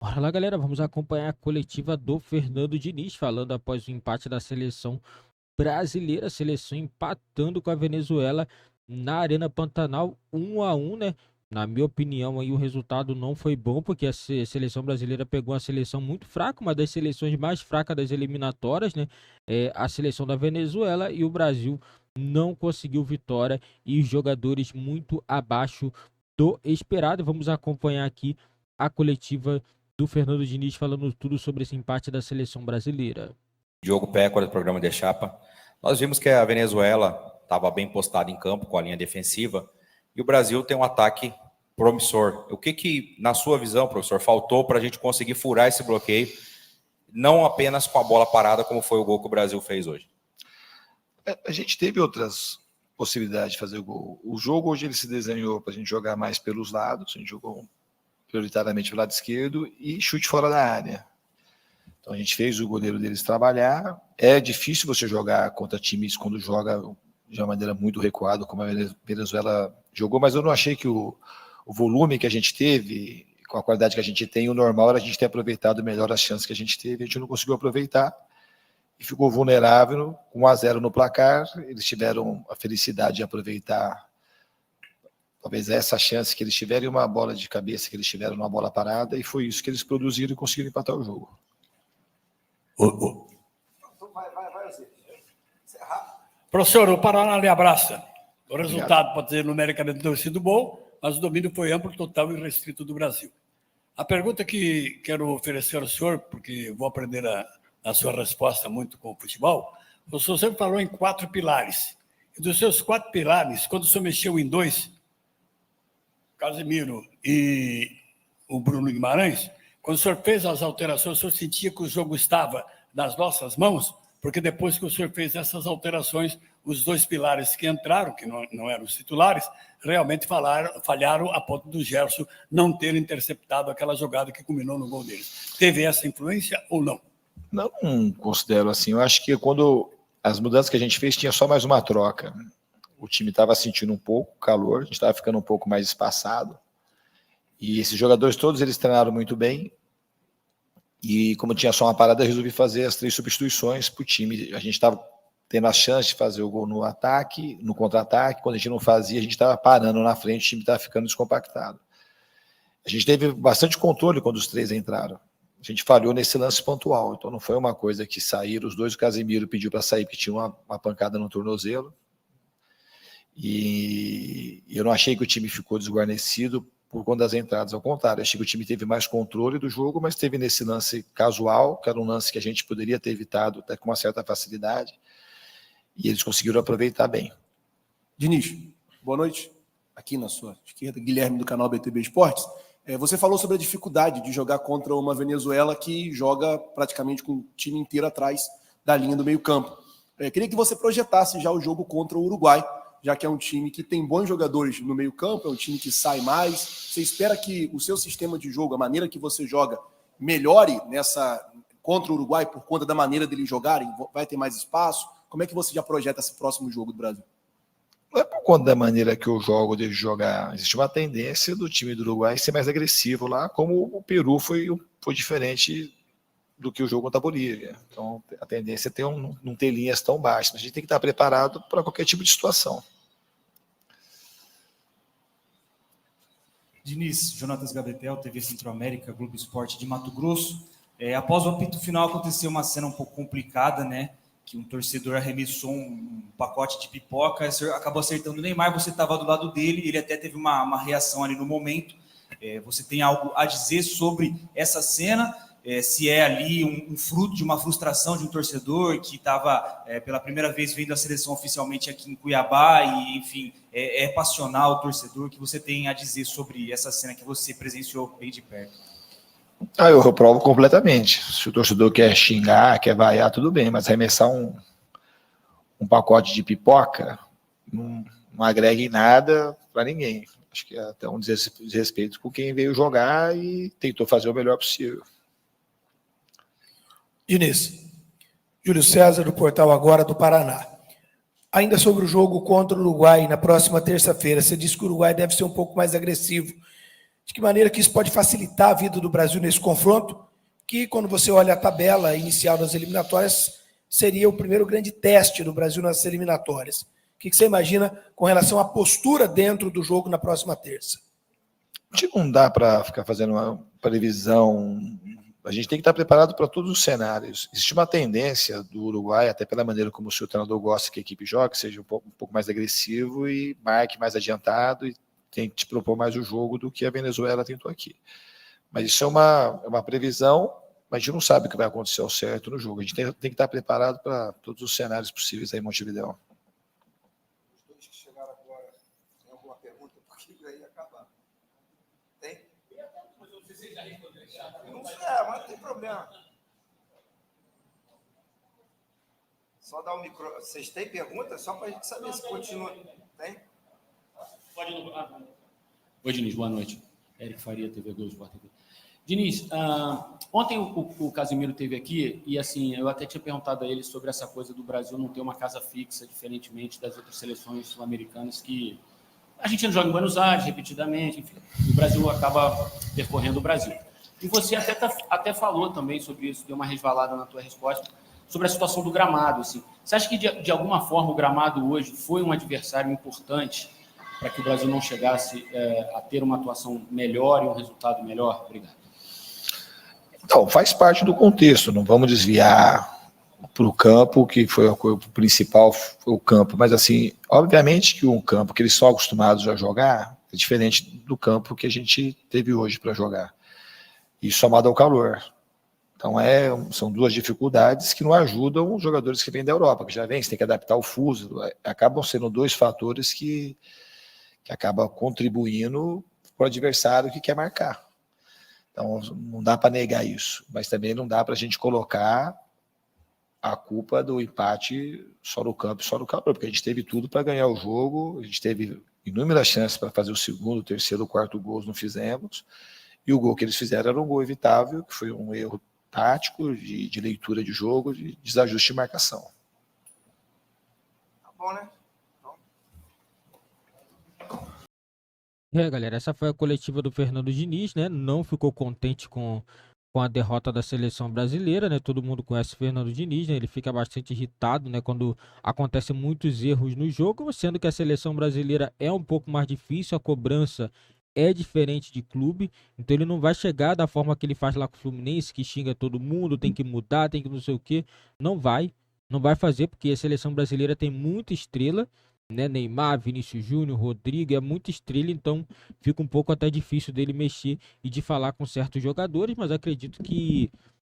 Bora lá, galera, vamos acompanhar a coletiva do Fernando Diniz, falando após o empate da seleção brasileira, a seleção empatando com a Venezuela na Arena Pantanal, 1-1, né? Na minha opinião, aí o resultado não foi bom, porque a seleção brasileira pegou uma seleção muito fraca, uma das seleções mais fracas das eliminatórias, né? A seleção da Venezuela, e o Brasil não conseguiu vitória e os jogadores muito abaixo do esperado. Vamos acompanhar aqui a coletiva do Fernando Diniz falando tudo sobre esse empate da seleção brasileira. Diogo Pécora, do programa De Chapa. Nós vimos que a Venezuela estava bem postada em campo com a linha defensiva e o Brasil tem um ataque promissor. O que na sua visão, professor, faltou para a gente conseguir furar esse bloqueio, não apenas com a bola parada, como foi o gol que o Brasil fez hoje? A gente teve outras possibilidades de fazer o gol. O jogo hoje ele se desenhou para a gente jogar mais pelos lados, a gente jogou prioritariamente pelo lado esquerdo e chute fora da área. Então a gente fez o goleiro deles trabalhar. É difícil você jogar contra times quando joga de uma maneira muito recuada, como a Venezuela jogou, mas eu não achei que o volume que a gente teve, com a qualidade que a gente tem, o normal era a gente ter aproveitado melhor as chances que a gente teve. A gente não conseguiu aproveitar e ficou vulnerável, com 1-0 no placar. Eles tiveram a felicidade de aproveitar talvez essa chance que eles tiveram e uma bola de cabeça que eles tiveram numa bola parada, e foi isso que eles produziram e conseguiram empatar o jogo. Professor, o Paraná lhe abraça. O resultado pode ter numericamente não sido bom, mas o domínio foi amplo, total e restrito do Brasil. A pergunta que quero oferecer ao senhor, porque vou aprender a sua resposta muito com o futebol, o senhor sempre falou em 4 pilares. E dos seus 4 pilares, quando o senhor mexeu em 2, Casemiro e o Bruno Guimarães, quando o senhor fez as alterações, o senhor sentia que o jogo estava nas nossas mãos? Porque depois que o senhor fez essas alterações, os 2 pilares que entraram, que não eram os titulares, realmente falharam a ponto do Gerson não ter interceptado aquela jogada que culminou no gol deles. Teve essa influência ou não? Não considero assim. Eu acho que quando as mudanças que a gente fez, tinha só mais uma troca. O time estava sentindo um pouco o calor, a gente estava ficando um pouco mais espaçado. E esses jogadores todos, eles treinaram muito bem. E como tinha só uma parada, eu resolvi fazer as 3 substituições para o time. A gente estava tendo a chance de fazer o gol no ataque, no contra-ataque. Quando a gente não fazia, a gente estava parando na frente, o time estava ficando descompactado. A gente teve bastante controle quando os 3 entraram. A gente falhou nesse lance pontual. Então não foi uma coisa que saíram os 2. O Casemiro pediu para sair porque tinha uma pancada no tornozelo. E eu não achei que o time ficou desguarnecido por conta das entradas. Ao contrário, achei que o time teve mais controle do jogo, mas teve nesse lance casual, que era um lance que a gente poderia ter evitado até com uma certa facilidade, e eles conseguiram aproveitar bem. Diniz, boa noite. Aqui na sua esquerda, Guilherme do canal BTB Esportes. Você falou sobre a dificuldade de jogar contra uma Venezuela que joga praticamente com o time inteiro atrás da linha do meio-campo. Queria que você projetasse já o jogo contra o Uruguai, já que é um time que tem bons jogadores no meio-campo, é um time que sai mais. Você espera que o seu sistema de jogo, a maneira que você joga, melhore contra o Uruguai por conta da maneira deles jogarem? Vai ter mais espaço? Como é que você já projeta esse próximo jogo do Brasil? Não é por conta da maneira que eu jogo de jogar. Existe uma tendência do time do Uruguai ser mais agressivo lá, como o Peru foi diferente do que o jogo contra a Bolívia. Então, a tendência é não ter linhas tão baixas. A gente tem que estar preparado para qualquer tipo de situação. Diniz, Jonatas Gabetel, TV Centro-América, Globo Esporte de Mato Grosso. Após o apito final, aconteceu uma cena um pouco complicada, né? Que um torcedor arremessou um pacote de pipoca, acabou acertando o Neymar, você estava do lado dele, ele até teve uma reação ali no momento. Você tem algo a dizer sobre essa cena? Se é ali um fruto de uma frustração de um torcedor que estava pela primeira vez vendo a seleção oficialmente aqui em Cuiabá e, enfim, é passional o torcedor, que você tem a dizer sobre essa cena que você presenciou bem de perto? Eu reprovo completamente. Se o torcedor quer xingar, quer vaiar, tudo bem, mas arremessar um pacote de pipoca não agrega em nada para ninguém. Acho que é até um desrespeito com quem veio jogar e tentou fazer o melhor possível. Diniz, Júlio César, do Portal Agora do Paraná. Ainda sobre o jogo contra o Uruguai, na próxima terça-feira, você disse que o Uruguai deve ser um pouco mais agressivo. De que maneira que isso pode facilitar a vida do Brasil nesse confronto, que quando você olha a tabela inicial das eliminatórias, seria o primeiro grande teste do Brasil nas eliminatórias. O que você imagina com relação à postura dentro do jogo na próxima terça? Acho que não dá para ficar fazendo uma previsão. A gente tem que estar preparado para todos os cenários. Existe uma tendência do Uruguai, até pela maneira como o seu treinador gosta que a equipe jogue, seja um pouco mais agressivo e marque mais adiantado e tente propor mais o jogo do que a Venezuela tentou aqui. Mas isso é uma previsão, mas a gente não sabe o que vai acontecer ao certo no jogo. A gente tem que estar preparado para todos os cenários possíveis aí em Montevidéu. Os dois que chegaram agora, tem alguma pergunta? Porque aí acabar. Tem? Não sei, mas não tem problema. Só dar o micro. Vocês têm pergunta? Só para a gente saber se continua. Tem? Pode ir. Oi, Diniz, boa noite. Eric Faria, TV Globo Sport TV. Diniz, ontem o Casimiro esteve aqui e, assim, eu até tinha perguntado a ele sobre essa coisa do Brasil não ter uma casa fixa, diferentemente das outras seleções sul-americanas que a gente não joga em Buenos Aires repetidamente, enfim, o Brasil acaba percorrendo o Brasil. E você até falou também sobre isso, deu uma resvalada na tua resposta, sobre a situação do gramado. Assim. Você acha que, de alguma forma, o gramado hoje foi um adversário importante para que o Brasil não chegasse a ter uma atuação melhor e um resultado melhor? Obrigado. Então, faz parte do contexto, não vamos desviar para o campo, que foi o principal, foi o campo, mas assim, obviamente que um campo que eles são acostumados a jogar é diferente do campo que a gente teve hoje para jogar, e somado ao calor. Então, são duas dificuldades que não ajudam os jogadores que vêm da Europa, que já vêm, você tem que adaptar o fuso, acabam sendo dois fatores que acabam contribuindo para o adversário que quer marcar. Então, não dá para negar isso, mas também não dá para a gente colocar a culpa do empate só no campo e só no calor, porque a gente teve tudo para ganhar o jogo, a gente teve inúmeras chances para fazer o segundo, o terceiro, o quarto gols, não fizemos, e o gol que eles fizeram era um gol evitável, que foi um erro tático, de leitura de jogo, de desajuste de marcação. Tá bom, né? Galera, essa foi a coletiva do Fernando Diniz, né? Não ficou contente com a derrota da seleção brasileira, né? Todo mundo conhece o Fernando Diniz, né? Ele fica bastante irritado, né? Quando acontecem muitos erros no jogo, sendo que a seleção brasileira é um pouco mais difícil, a cobrança é diferente de clube, então ele não vai chegar da forma que ele faz lá com o Fluminense, que xinga todo mundo, tem que mudar, tem que não sei o quê. Não vai fazer, porque a seleção brasileira tem muita estrela, né? Neymar, Vinícius Júnior, Rodrigo, é muita estrela, então fica um pouco até difícil dele mexer e de falar com certos jogadores, mas acredito que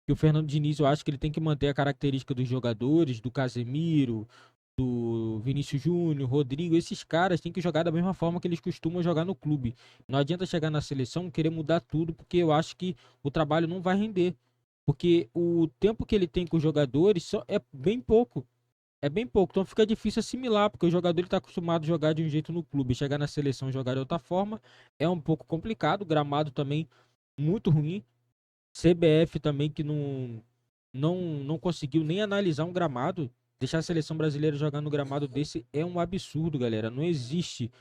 o Fernando Diniz, eu acho que ele tem que manter a característica dos jogadores, do Casemiro, do Vinícius Júnior, Rodrigo, esses caras têm que jogar da mesma forma que eles costumam jogar no clube. Não adianta chegar na seleção e querer mudar tudo, porque eu acho que o trabalho não vai render, porque o tempo que ele tem com os jogadores é bem pouco. É bem pouco, então fica difícil assimilar, porque o jogador está acostumado a jogar de um jeito no clube, chegar na seleção e jogar de outra forma é um pouco complicado, gramado também muito ruim, CBF também que não conseguiu nem analisar um gramado, deixar a seleção brasileira jogar no gramado desse é um absurdo, galera, não existe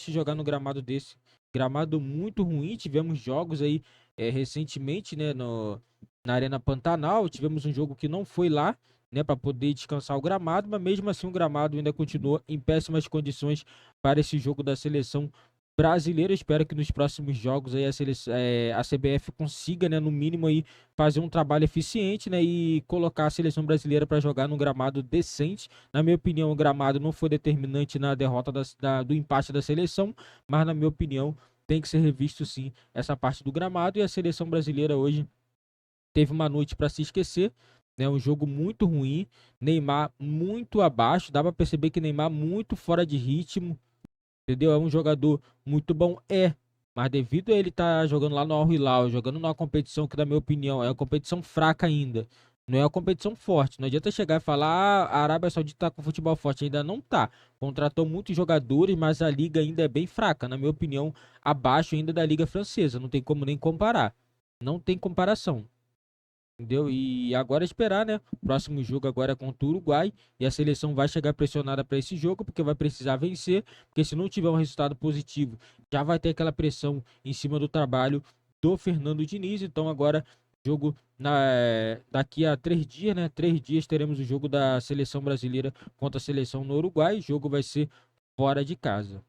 jogar no gramado desse, gramado muito ruim, tivemos jogos aí recentemente, né, na Arena Pantanal, tivemos um jogo que não foi lá, né, para poder descansar o gramado, mas mesmo assim o gramado ainda continua em péssimas condições para esse jogo da seleção brasileira. Espero que nos próximos jogos aí a CBF consiga, né, no mínimo aí fazer um trabalho eficiente, né, e colocar a seleção brasileira para jogar num gramado decente. Na minha opinião, o gramado não foi determinante na derrota do empate da seleção, mas na minha opinião tem que ser revisto sim essa parte do gramado, e a seleção brasileira hoje teve uma noite para se esquecer. É um jogo muito ruim, Neymar muito abaixo, dá para perceber que Neymar muito fora de ritmo, entendeu? É um jogador muito bom, mas devido a ele estar jogando lá no Al Hilal, jogando numa competição que, na minha opinião, é uma competição fraca ainda, não é uma competição forte, não adianta chegar e falar, a Arábia Saudita está com futebol forte, ainda não tá, contratou muitos jogadores, mas a liga ainda é bem fraca, na minha opinião, abaixo ainda da liga francesa, não tem como nem comparar, não tem comparação. entendeu? E agora esperar, né? O próximo jogo agora é contra o Uruguai e a seleção vai chegar pressionada para esse jogo porque vai precisar vencer, porque se não tiver um resultado positivo, já vai ter aquela pressão em cima do trabalho do Fernando Diniz. Então agora jogo daqui a 3 dias, né? 3 dias teremos o jogo da seleção brasileira contra a seleção no Uruguai. O jogo vai ser fora de casa.